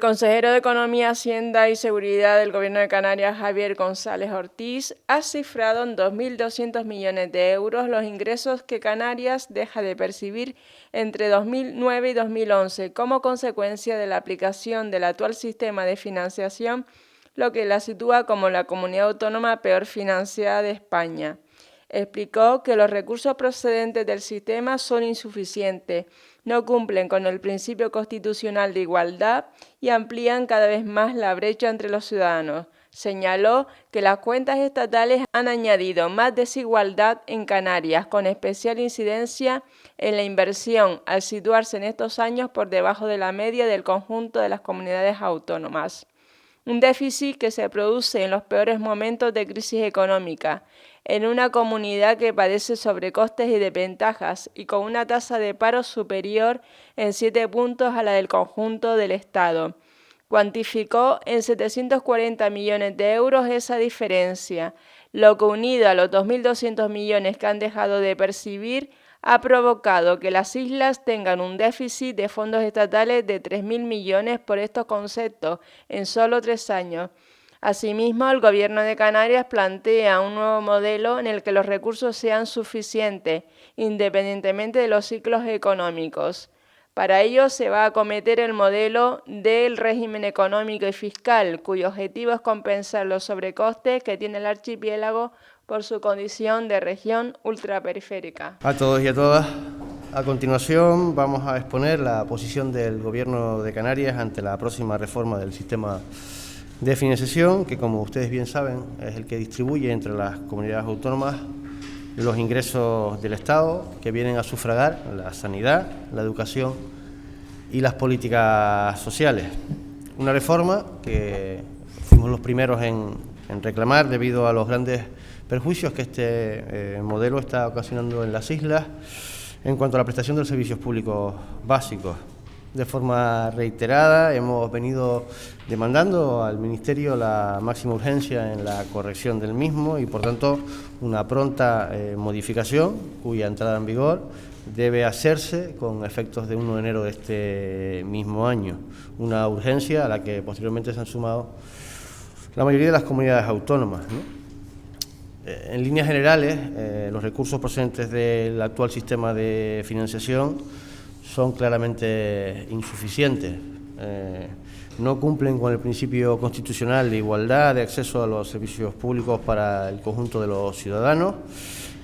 consejero de Economía, Hacienda y Seguridad del Gobierno de Canarias, Javier González Ortiz, ha cifrado en 2.200 millones de euros los ingresos que Canarias deja de percibir entre 2009 y 2011 como consecuencia de la aplicación del actual sistema de financiación, lo que la sitúa como la comunidad autónoma peor financiada de España. Explicó que los recursos procedentes del sistema son insuficientes, no cumplen con el principio constitucional de igualdad y amplían cada vez más la brecha entre los ciudadanos. Señaló que las cuentas estatales han añadido más desigualdad en Canarias, con especial incidencia en la inversión, al situarse en estos años por debajo de la media del conjunto de las comunidades autónomas. Un déficit que se produce en los peores momentos de crisis económica, en una comunidad que padece sobrecostes y desventajas y con una tasa de paro superior en 7 puntos a la del conjunto del Estado. Cuantificó en 740 millones de euros esa diferencia, lo que unido a los 2.200 millones que han dejado de percibir, ha provocado que las islas tengan un déficit de fondos estatales de 3.000 millones por estos conceptos en solo 3 años. Asimismo, el Gobierno de Canarias plantea un nuevo modelo en el que los recursos sean suficientes, independientemente de los ciclos económicos. Para ello se va a acometer el modelo del régimen económico y fiscal, cuyo objetivo es compensar los sobrecostes que tiene el archipiélago por su condición de región ultraperiférica. A todos y a todas, a continuación vamos a exponer la posición del Gobierno de Canarias ante la próxima reforma del sistema de financiación, que como ustedes bien saben es el que distribuye entre las comunidades autónomas los ingresos del Estado que vienen a sufragar la sanidad, la educación y las políticas sociales. Una reforma que fuimos los primeros en reclamar debido a los grandes perjuicios que este modelo está ocasionando en las islas en cuanto a la prestación de los servicios públicos básicos. De forma reiterada hemos venido demandando al Ministerio la máxima urgencia en la corrección del mismo y, por tanto, una pronta modificación cuya entrada en vigor debe hacerse con efectos de 1 de enero de este mismo año. Una urgencia a la que posteriormente se han sumado la mayoría de las comunidades autónomas, ¿no? En líneas generales, los recursos procedentes del actual sistema de financiación son claramente insuficientes. No cumplen con el principio constitucional de igualdad de acceso a los servicios públicos para el conjunto de los ciudadanos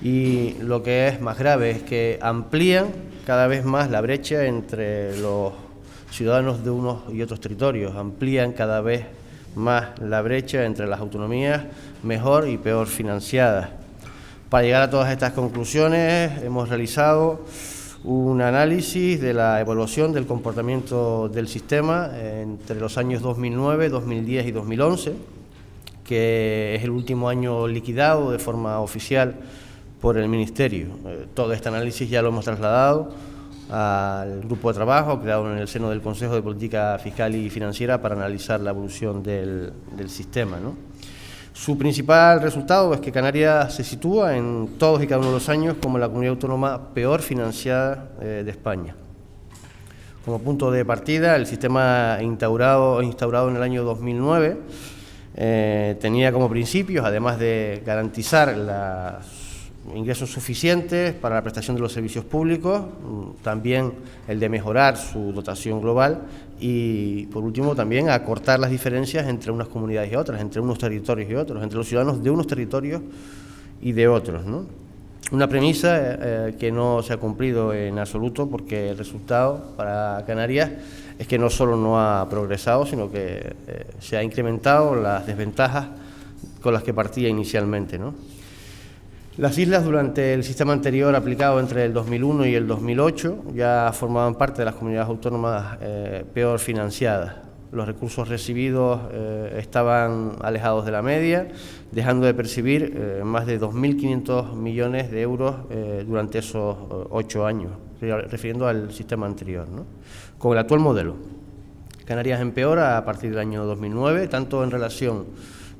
y lo que es más grave es que amplían cada vez más la brecha entre los ciudadanos de unos y otros territorios, amplían cada vez más la brecha entre las autonomías mejor y peor financiadas. Para llegar a todas estas conclusiones hemos realizado un análisis de la evaluación del comportamiento del sistema entre los años 2009, 2010 y 2011, que es el último año liquidado de forma oficial por el Ministerio. Todo este análisis ya lo hemos trasladado al grupo de trabajo creado en el seno del Consejo de Política Fiscal y Financiera para analizar la evolución del sistema, ¿no? Su principal resultado es que Canarias se sitúa en todos y cada uno de los años como la comunidad autónoma peor financiada de España. Como punto de partida, el sistema instaurado en el año 2009 tenía como principios, además de garantizar los ingresos suficientes para la prestación de los servicios públicos, también el de mejorar su dotación global y, por último, también acortar las diferencias entre unas comunidades y otras, entre unos territorios y otros, entre los ciudadanos de unos territorios y de otros, ¿no? Una premisa que no se ha cumplido en absoluto porque el resultado para Canarias es que no solo no ha progresado, sino que se ha incrementado las desventajas con las que partía inicialmente, ¿no? Las islas durante el sistema anterior aplicado entre el 2001 y el 2008 ya formaban parte de las comunidades autónomas peor financiadas. Los recursos recibidos estaban alejados de la media, dejando de percibir más de 2.500 millones de euros durante esos 8 años, refiriendo al sistema anterior, ¿no? Con el actual modelo, Canarias empeora a partir del año 2009, tanto en relación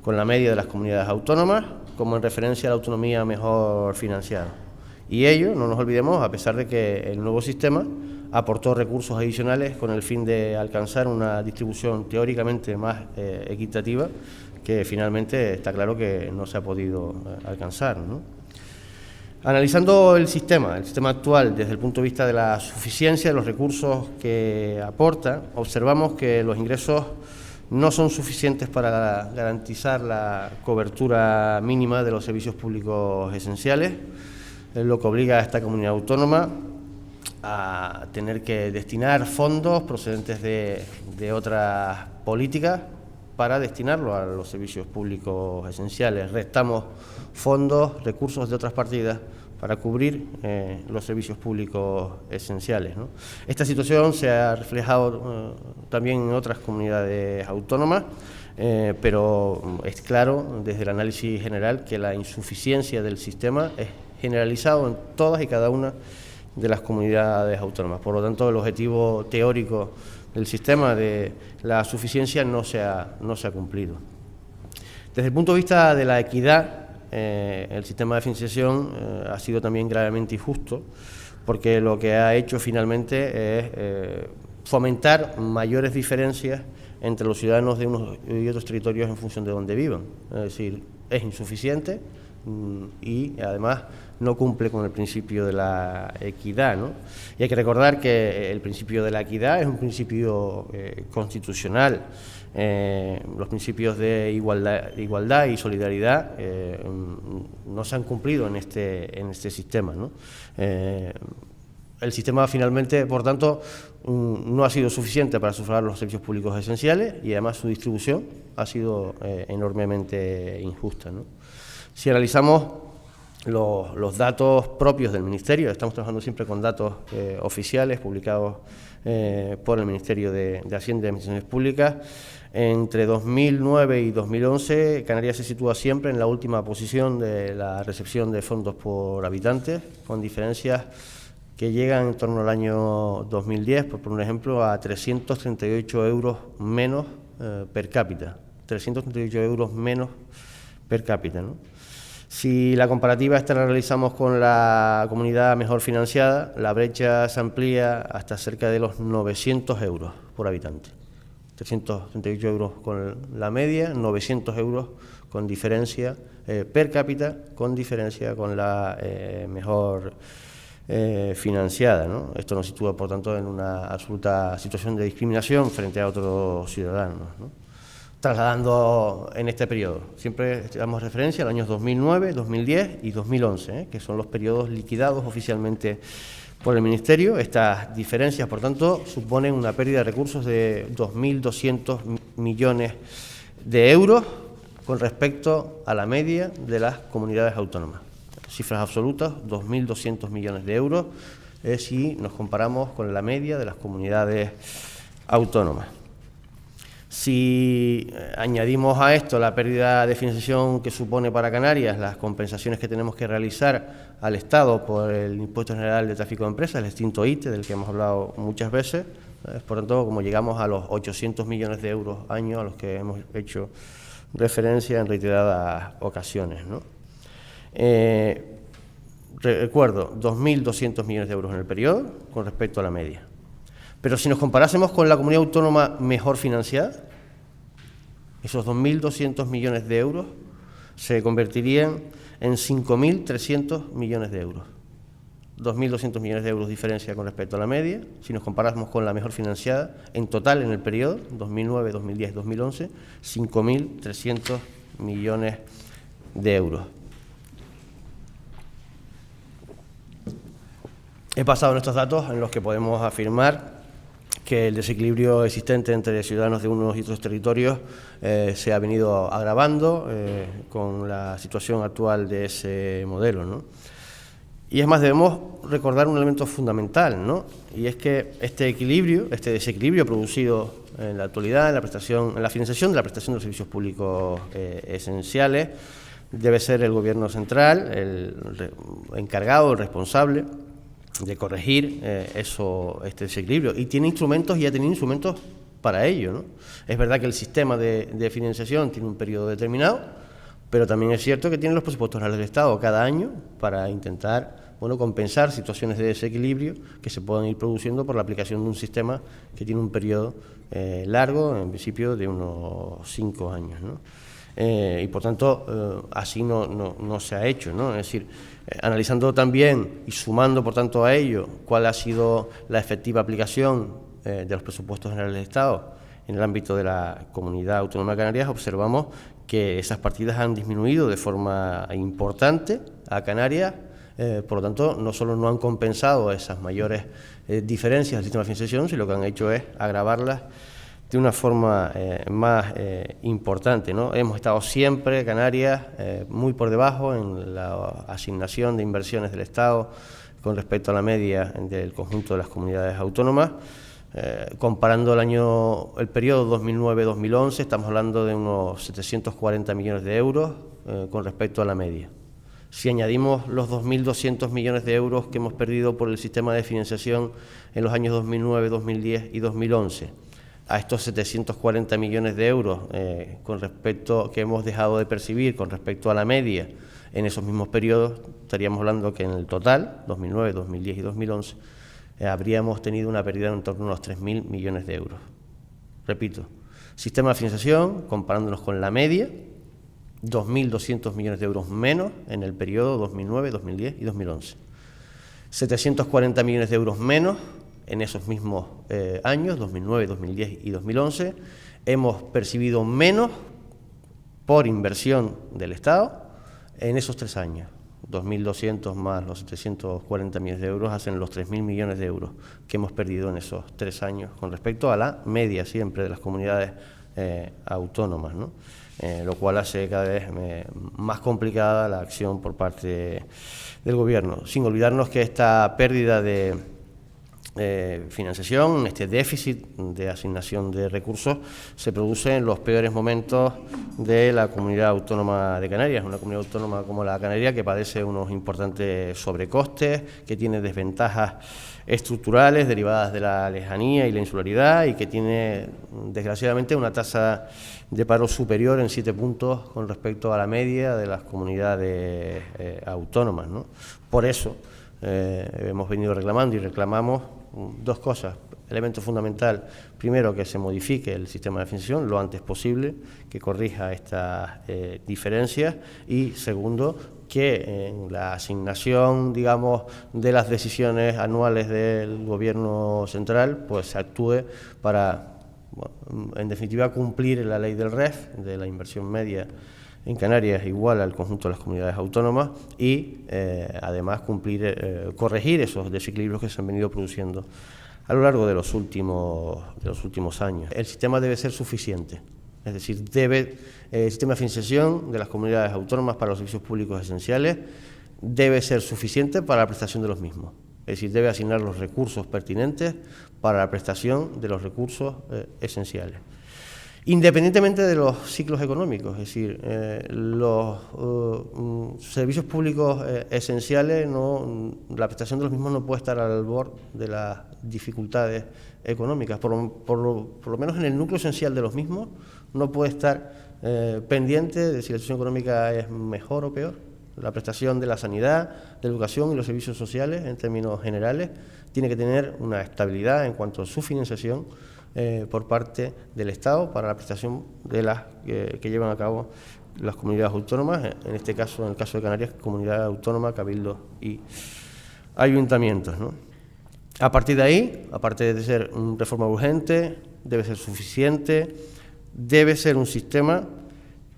con la media de las comunidades autónomas, como en referencia a la autonomía mejor financiada. Y ello, no nos olvidemos, a pesar de que el nuevo sistema aportó recursos adicionales con el fin de alcanzar una distribución teóricamente más equitativa, que finalmente está claro que no se ha podido alcanzar, ¿no? Analizando el sistema actual desde el punto de vista de la suficiencia de los recursos que aporta, observamos que los ingresos no son suficientes para garantizar la cobertura mínima de los servicios públicos esenciales, lo que obliga a esta comunidad autónoma a tener que destinar fondos procedentes de otras políticas para destinarlo a los servicios públicos esenciales. Restamos fondos, recursos de otras partidas para cubrir los servicios públicos esenciales, ¿no? Esta situación se ha reflejado también en otras comunidades autónomas, pero es claro desde el análisis general que la insuficiencia del sistema es generalizado en todas y cada una de las comunidades autónomas. Por lo tanto, el objetivo teórico del sistema de la suficiencia no se ha cumplido. Desde el punto de vista de la equidad, el sistema de financiación ha sido también gravemente injusto, porque lo que ha hecho finalmente es fomentar mayores diferencias entre los ciudadanos de unos y otros territorios en función de donde vivan. Es decir, es insuficiente y además no cumple con el principio de la equidad, ¿no? Y hay que recordar que el principio de la equidad es un principio constitucional. Los principios de igualdad y solidaridad no se han cumplido en este sistema, ¿no? El sistema finalmente, por tanto, no ha sido suficiente para sufragar los servicios públicos esenciales y además su distribución ha sido enormemente injusta, ¿no? Si analizamos los datos propios del Ministerio, estamos trabajando siempre con datos oficiales publicados por el Ministerio de Hacienda y Administraciones Públicas. Entre 2009 y 2011, Canarias se sitúa siempre en la última posición de la recepción de fondos por habitantes, con diferencias que llegan en torno al año 2010, por poner un ejemplo, a 338 euros menos per cápita. 338 euros menos per cápita, ¿no? Si la comparativa esta la realizamos con la comunidad mejor financiada, la brecha se amplía hasta cerca de los 900 euros por habitante. 338 euros con la media, 900 euros con diferencia per cápita, con diferencia con la mejor financiada, ¿no? Esto nos sitúa, por tanto, en una absoluta situación de discriminación frente a otros ciudadanos, ¿no? Trasladando en este periodo, siempre damos referencia a los años 2009, 2010 y 2011, que son los periodos liquidados oficialmente por el Ministerio. Estas diferencias, por tanto, suponen una pérdida de recursos de 2.200 millones de euros con respecto a la media de las comunidades autónomas. Cifras absolutas, 2.200 millones de euros, si nos comparamos con la media de las comunidades autónomas. Si añadimos a esto la pérdida de financiación que supone para Canarias, las compensaciones que tenemos que realizar al Estado por el Impuesto General de Tráfico de Empresas, el extinto ITE, del que hemos hablado muchas veces, por tanto, como llegamos a los 800 millones de euros año a los que hemos hecho referencia en reiteradas ocasiones, ¿no? Recuerdo, 2.200 millones de euros en el periodo con respecto a la media. Pero si nos comparásemos con la comunidad autónoma mejor financiada, esos 2.200 millones de euros se convertirían en 5.300 millones de euros. 2.200 millones de euros diferencia con respecto a la media. Si nos comparásemos con la mejor financiada, en total en el periodo 2009, 2010, 2011, 5.300 millones de euros. He pasado en estos datos en los que podemos afirmar que el desequilibrio existente entre ciudadanos de unos y otros territorios se ha venido agravando con la situación actual de ese modelo, ¿no? Y es más, debemos recordar un elemento fundamental, ¿no? Y es que este desequilibrio producido en la actualidad en la financiación de la prestación de los servicios públicos esenciales, debe ser el Gobierno central el encargado, el responsable de corregir este desequilibrio, y tiene instrumentos y ha tenido instrumentos para ello, ¿no? Es verdad que el sistema de financiación tiene un periodo determinado, pero también es cierto que tiene los presupuestos generales del Estado cada año para intentar bueno, compensar situaciones de desequilibrio que se puedan ir produciendo por la aplicación de un sistema que tiene un periodo largo, en principio de unos 5 años, ¿no? Y por tanto, así no se ha hecho, ¿no? Es decir, analizando también y sumando, por tanto, a ello cuál ha sido la efectiva aplicación de los presupuestos generales del Estado en el ámbito de la Comunidad Autónoma de Canarias, observamos que esas partidas han disminuido de forma importante a Canarias. Por lo tanto, no solo no han compensado esas mayores diferencias del sistema de financiación, sino que han hecho es agravarlas de una forma más importante, ¿no? Hemos estado siempre, Canarias, muy por debajo en la asignación de inversiones del Estado con respecto a la media del conjunto de las comunidades autónomas. Comparando el periodo 2009-2011, estamos hablando de unos 740 millones de euros con respecto a la media. Si añadimos los 2.200 millones de euros que hemos perdido por el sistema de financiación en los años 2009, 2010 y 2011, a estos 740 millones de euros que hemos dejado de percibir con respecto a la media en esos mismos periodos, estaríamos hablando que en el total, 2009, 2010 y 2011, habríamos tenido una pérdida en torno a unos 3.000 millones de euros. Repito, sistema de financiación, comparándonos con la media, 2.200 millones de euros menos en el periodo 2009, 2010 y 2011. 740 millones de euros menos en esos mismos años, 2009, 2010 y 2011. Hemos percibido menos por inversión del Estado en esos 3 años. 2.200 más los 740 millones de euros hacen los 3.000 millones de euros que hemos perdido en esos 3 años con respecto a la media siempre de las comunidades autónomas, ¿no? Lo cual hace cada vez más complicada la acción por parte del Gobierno, sin olvidarnos que esta pérdida de financiación, este déficit de asignación de recursos, se produce en los peores momentos de la Comunidad Autónoma de Canarias, una comunidad autónoma como la Canaria que padece unos importantes sobrecostes, que tiene desventajas estructurales derivadas de la lejanía y la insularidad y que tiene, desgraciadamente, una tasa de paro superior en 7 puntos con respecto a la media de las comunidades autónomas, ¿no? Por eso hemos venido reclamando y reclamamos 2 cosas. Elemento fundamental, primero, que se modifique el sistema de financiación lo antes posible, que corrija estas diferencias, y segundo, que en la asignación, digamos, de las decisiones anuales del Gobierno central, pues se actúe para, bueno, en definitiva, cumplir la ley del REF, de la inversión media en Canarias igual al conjunto de las comunidades autónomas y, además, corregir esos desequilibrios que se han venido produciendo a lo largo de los últimos años. El sistema debe ser suficiente, es decir, el sistema de financiación de las comunidades autónomas para los servicios públicos esenciales debe ser suficiente para la prestación de los mismos, es decir, debe asignar los recursos pertinentes para la prestación de los recursos esenciales. Independientemente de los ciclos económicos, es decir, los servicios públicos esenciales, la prestación de los mismos no puede estar al borde de las dificultades económicas, por lo menos en el núcleo esencial de los mismos no puede estar pendiente de si la situación económica es mejor o peor. La prestación de la sanidad, de la educación y los servicios sociales, en términos generales, tiene que tener una estabilidad en cuanto a su financiación por parte del Estado para la prestación de las que llevan a cabo las comunidades autónomas, en este caso, en el caso de Canarias, comunidad autónoma, cabildos y ayuntamientos, ¿no? A partir de ahí, aparte de ser una reforma urgente, debe ser suficiente, debe ser un sistema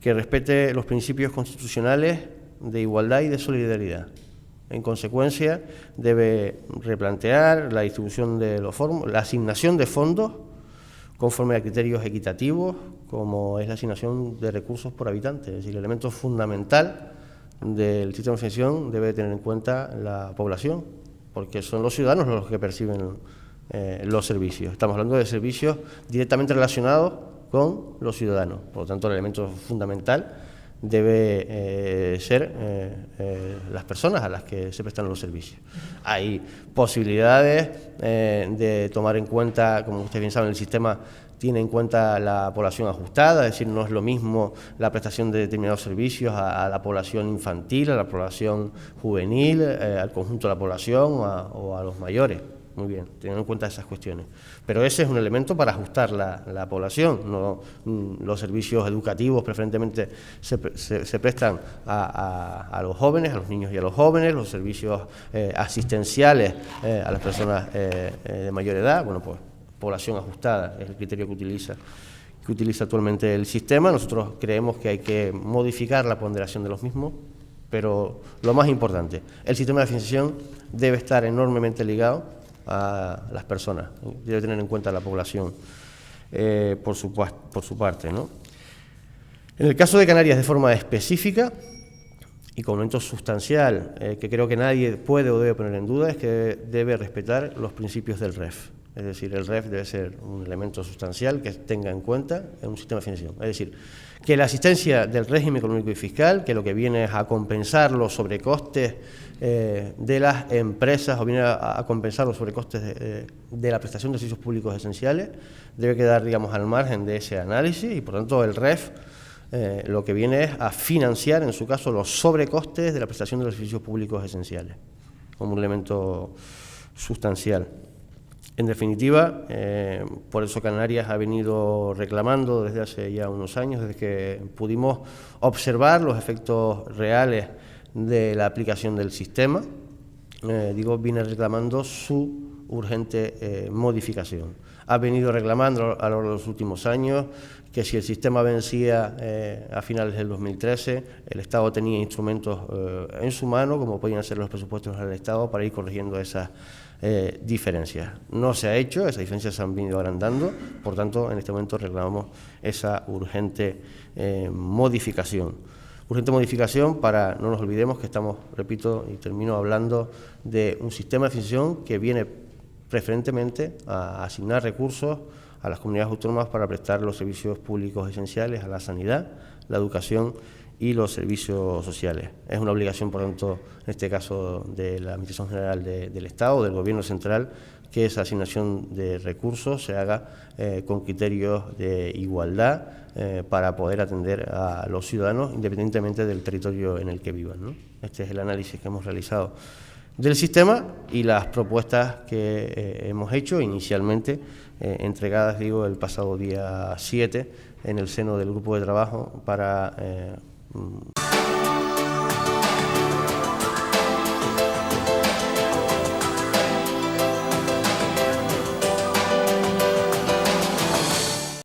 que respete los principios constitucionales de igualdad y de solidaridad. En consecuencia, debe replantear la distribución de la asignación de fondos conforme a criterios equitativos, como es la asignación de recursos por habitante. Es decir, el elemento fundamental del sistema de financiación debe tener en cuenta la población, porque son los ciudadanos los que perciben los servicios. Estamos hablando de servicios directamente relacionados con los ciudadanos. Por lo tanto, el elemento fundamental debe ser las personas a las que se prestan los servicios. Hay posibilidades de tomar en cuenta, como ustedes bien saben, el sistema tiene en cuenta la población ajustada, es decir, no es lo mismo la prestación de determinados servicios a la población infantil, a la población juvenil, al conjunto de la población o a los mayores. Muy bien, teniendo en cuenta esas cuestiones. Pero ese es un elemento para ajustar la población. No, los servicios educativos preferentemente se prestan a los jóvenes, a los niños y a los jóvenes, los servicios asistenciales a las personas de mayor edad. Bueno, pues población ajustada es el criterio que utiliza actualmente el sistema. Nosotros creemos que hay que modificar la ponderación de los mismos, pero lo más importante, el sistema de financiación debe estar enormemente ligado a las personas, debe tener en cuenta la población por su parte, ¿no? En el caso de Canarias, de forma específica y con un elemento sustancial que creo que nadie puede o debe poner en duda, es que debe respetar los principios del REF. Es decir, el REF debe ser un elemento sustancial que tenga en cuenta en un sistema de financiación. Es decir, que la asistencia del régimen económico y fiscal, que lo que viene es a compensar los sobrecostes de las empresas o viene a compensar los sobrecostes de la prestación de servicios públicos esenciales, debe quedar, digamos, al margen de ese análisis y, por tanto, el REF lo que viene es a financiar, en su caso, los sobrecostes de la prestación de los servicios públicos esenciales, como un elemento sustancial. En definitiva, por eso Canarias ha venido reclamando desde hace ya unos años, desde que pudimos observar los efectos reales de la aplicación del sistema, viene reclamando su urgente modificación. Ha venido reclamando a lo largo de los últimos años que si el sistema vencía a finales del 2013, el Estado tenía instrumentos en su mano, como podían ser los presupuestos del Estado, para ir corrigiendo esas diferencias. No se ha hecho, esas diferencias se han venido agrandando, por tanto, en este momento reclamamos esa urgente modificación. Urgente modificación para, no nos olvidemos que estamos, repito y termino, hablando de un sistema de financiación que viene preferentemente a asignar recursos a las comunidades autónomas para prestar los servicios públicos esenciales, a la sanidad, la educación y los servicios sociales. Es una obligación, por tanto, en este caso de la Administración General del Estado, del Gobierno central, que esa asignación de recursos se haga con criterios de igualdad para poder atender a los ciudadanos independientemente del territorio en el que vivan, ¿no? Este es el análisis que hemos realizado del sistema y las propuestas que hemos hecho inicialmente, entregadas, el pasado día 7 en el seno del grupo de trabajo para